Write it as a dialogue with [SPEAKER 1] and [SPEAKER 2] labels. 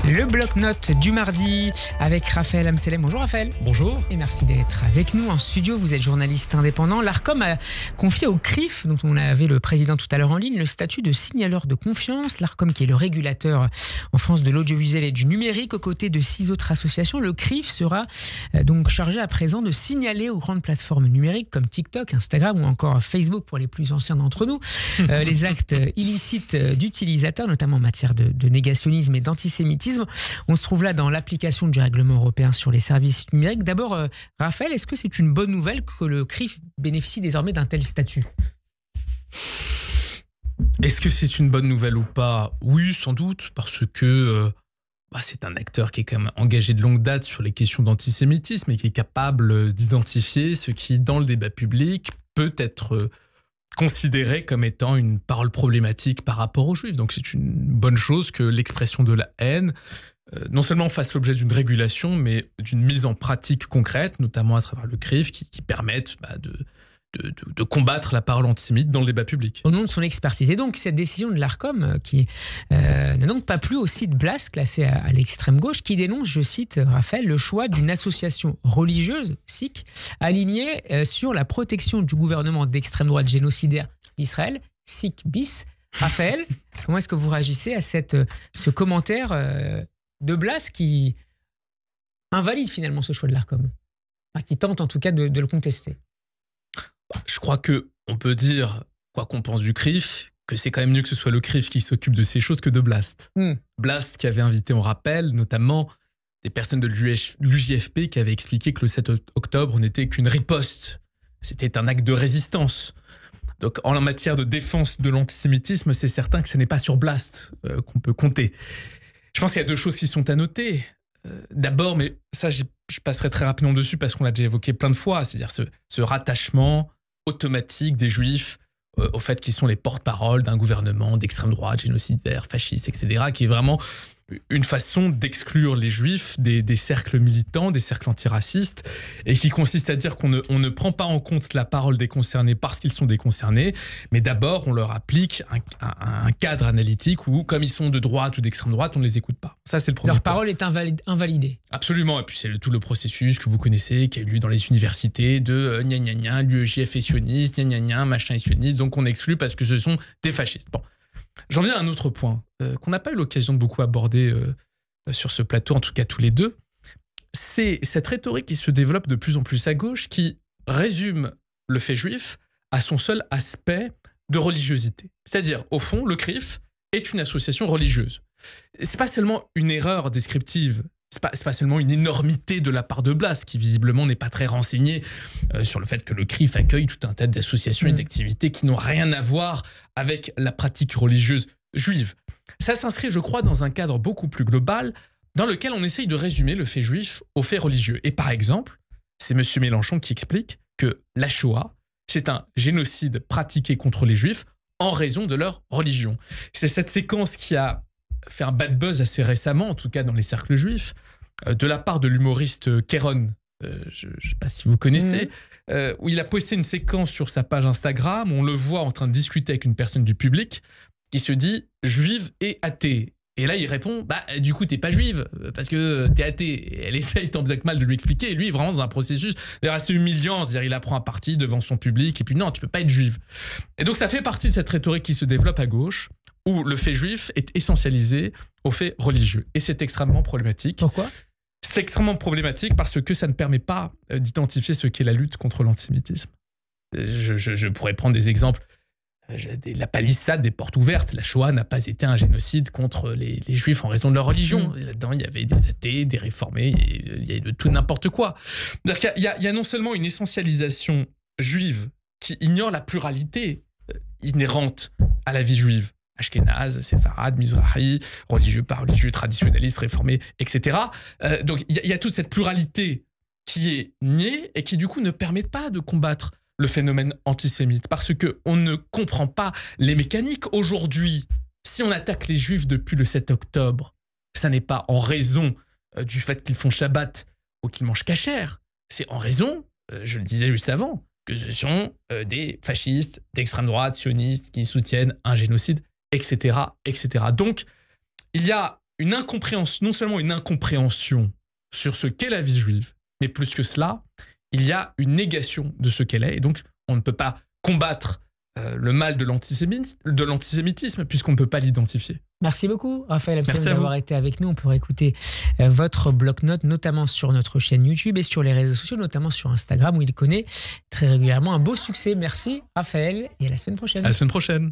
[SPEAKER 1] Le bloc-notes du mardi avec Raphaël Amselem. Bonjour Raphaël.
[SPEAKER 2] Bonjour.
[SPEAKER 1] Et merci d'être avec nous en studio. Vous êtes journaliste indépendant. L'Arcom a confié au CRIF, dont on avait le président tout à l'heure en ligne, le statut de signaleur de confiance. L'Arcom qui est le régulateur en France de l'audiovisuel et du numérique aux côtés de 6 autres associations. Le CRIF sera donc chargé à présent de signaler aux grandes plateformes numériques comme TikTok, Instagram ou encore Facebook pour les plus anciens d'entre nous les actes illicites d'utilisateurs, notamment en matière de négationnisme et d'antisémitisme. On se trouve là dans l'application du règlement européen sur les services numériques. D'abord, Raphaël, est-ce que c'est une bonne nouvelle que le CRIF bénéficie désormais d'un tel statut ?
[SPEAKER 2] Est-ce que c'est une bonne nouvelle ou pas ? Oui, sans doute, parce que c'est un acteur qui est quand même engagé de longue date sur les questions d'antisémitisme et qui est capable d'identifier ce qui, dans le débat public, peut être considéré comme étant une parole problématique par rapport aux Juifs. Donc c'est une bonne chose que l'expression de la haine non seulement fasse l'objet d'une régulation, mais d'une mise en pratique concrète, notamment à travers le CRIF, qui permettent de combattre la parole antisémite dans le débat public.
[SPEAKER 1] Au nom de son expertise. Et donc, cette décision de l'Arcom, qui n'a donc pas plu au site Blast, classé à l'extrême gauche, qui dénonce, je cite Raphaël, le choix d'une association religieuse, sikh, alignée sur la protection du gouvernement d'extrême droite génocidaire d'Israël, Sikh bis. Raphaël, comment est-ce que vous réagissez à ce commentaire de Blast qui invalide finalement ce choix de l'Arcom, qui tente en tout cas de le contester?
[SPEAKER 2] Je crois qu'on peut dire, quoi qu'on pense du CRIF, que c'est quand même mieux que ce soit le CRIF qui s'occupe de ces choses que de Blast. Blast qui avait invité en rappel, notamment des personnes de l'UJFP qui avaient expliqué que le 7 octobre n'était qu'une riposte. C'était un acte de résistance. Donc en matière de défense de l'antisémitisme, c'est certain que ce n'est pas sur Blast qu'on peut compter. Je pense qu'il y a 2 choses qui sont à noter. D'abord, mais ça je passerai très rapidement dessus parce qu'on l'a déjà évoqué plein de fois, c'est-à-dire ce rattachement automatique des Juifs au fait qu'ils sont les porte-parole d'un gouvernement d'extrême droite, génocidaire, fasciste, etc., qui est vraiment une façon d'exclure les Juifs des cercles militants, des cercles antiracistes, et qui consiste à dire qu'on ne prend pas en compte la parole des concernés parce qu'ils sont des concernés, mais d'abord on leur applique un cadre analytique où, comme ils sont de droite ou d'extrême droite, on ne les écoute pas. Ça, c'est le premier
[SPEAKER 1] Leur
[SPEAKER 2] point.
[SPEAKER 1] parole est invalidée.
[SPEAKER 2] Absolument, et puis c'est tout le processus que vous connaissez, qui a eu lieu dans les universités, de gna gna gna, l'UEJF est sioniste, gna gna gna, machin est sioniste, donc on exclut parce que ce sont des fascistes. Bon. J'en viens à un autre point qu'on n'a pas eu l'occasion de beaucoup aborder sur ce plateau, en tout cas tous les deux. C'est cette rhétorique qui se développe de plus en plus à gauche, qui résume le fait juif à son seul aspect de religiosité. C'est-à-dire, au fond, le CRIF est une association religieuse. C'est pas seulement une erreur descriptive, c'est pas seulement une énormité de la part de Blast, qui visiblement n'est pas très renseigné sur le fait que le CRIF accueille tout un tas d'associations et d'activités qui n'ont rien à voir avec la pratique religieuse juive. Ça s'inscrit, je crois, dans un cadre beaucoup plus global, dans lequel on essaye de résumer le fait juif au fait religieux. Et par exemple, c'est M. Mélenchon qui explique que la Shoah, c'est un génocide pratiqué contre les Juifs en raison de leur religion. C'est cette séquence qui a fait un bad buzz assez récemment, en tout cas dans les cercles juifs, de la part de l'humoriste Kéron, je ne sais pas si vous connaissez, où il a posté une séquence sur sa page Instagram, où on le voit en train de discuter avec une personne du public qui se dit juive et athée. Et là, il répond, du coup, t'es pas juive, parce que t'es athée. Et elle essaye tant bien que mal de lui expliquer, et lui, vraiment dans un processus assez humiliant, c'est-à-dire il apprend un parti devant son public, et puis non, tu peux pas être juive. Et donc ça fait partie de cette rhétorique qui se développe à gauche, où le fait juif est essentialisé au fait religieux. Et c'est extrêmement problématique.
[SPEAKER 1] Pourquoi ?
[SPEAKER 2] C'est extrêmement problématique parce que ça ne permet pas d'identifier ce qu'est la lutte contre l'antisémitisme. Je pourrais prendre des exemples. La palissade des portes ouvertes. La Shoah n'a pas été un génocide contre les Juifs en raison de leur religion. Là-dedans, il y avait des athées, des réformés, il y a de tout n'importe quoi. C'est-à-dire qu'il y a non seulement une essentialisation juive qui ignore la pluralité inhérente à la vie juive, Ashkénaze, séfarade, mizrahi, religieux, pas religieux, traditionnalistes, réformés, etc. Donc il y a toute cette pluralité qui est niée et qui du coup ne permet pas de combattre le phénomène antisémite parce qu'on ne comprend pas les mécaniques. Aujourd'hui, si on attaque les Juifs depuis le 7 octobre, ça n'est pas en raison du fait qu'ils font Shabbat ou qu'ils mangent kasher, c'est en raison, je le disais juste avant, que ce sont des fascistes d'extrême droite, sionistes, qui soutiennent un génocide, etc., etc. Donc, il y a une incompréhension, non seulement une incompréhension sur ce qu'est la vie juive, mais plus que cela, il y a une négation de ce qu'elle est. Et donc, on ne peut pas combattre le mal de l'antisémitisme puisqu'on ne peut pas l'identifier.
[SPEAKER 1] Merci beaucoup, Raphaël Absalom,
[SPEAKER 2] Merci
[SPEAKER 1] d'avoir été avec nous. On pourra écouter votre bloc-notes, notamment sur notre chaîne YouTube et sur les réseaux sociaux, notamment sur Instagram, où il connaît très régulièrement un beau succès. Merci, Raphaël, et à la semaine prochaine.
[SPEAKER 2] À la semaine prochaine.